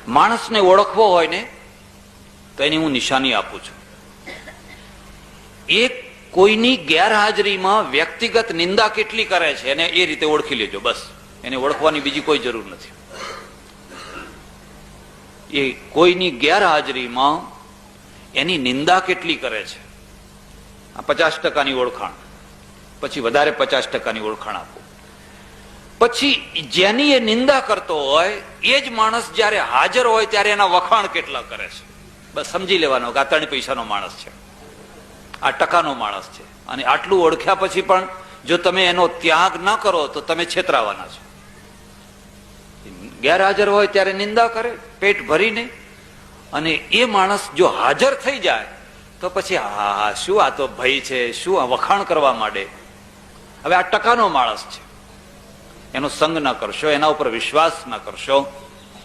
માણસને ઓળખવો હોય ને તો એની હું નિશાની આપું છું. એક કોઈની ગેરહાજરીમાં વ્યક્તિગત નિંદા કેટલી કરે છે એને એ રીતે ઓળખી લેજો. બસ, એને ઓળખવાની બીજી કોઈ જરૂર નથી. એ કોઈની ગેરહાજરીમાં એની નિંદા કેટલી કરે છે, આ 50% ઓળખાણ. પછી વધારે 50% ઓળખાણ આપો. પછી જેની એ નિંદા કરતો હોય એ જ માણસ જયારે હાજર હોય ત્યારે એના વખાણ કેટલા કરે છે. બસ સમજી લેવાનો કે આ 3 પૈસાનો માણસ છે, આ ટકાનો માણસ છે. અને આટલું ઓળખ્યા પછી પણ જો તમે એનો ત્યાગ ન કરો તો તમે છેતરાવાના છો. ગેરહાજર હોય ત્યારે નિંદા કરે પેટ ભરીને, અને એ માણસ જો હાજર થઈ જાય તો પછી હા શું આ તો ભય છે, શું આ વખાણ કરવા માંડે. હવે આ ટકાનો માણસ છે, એનો સંગ ન કરશો, એના ઉપર વિશ્વાસ ન કરશો.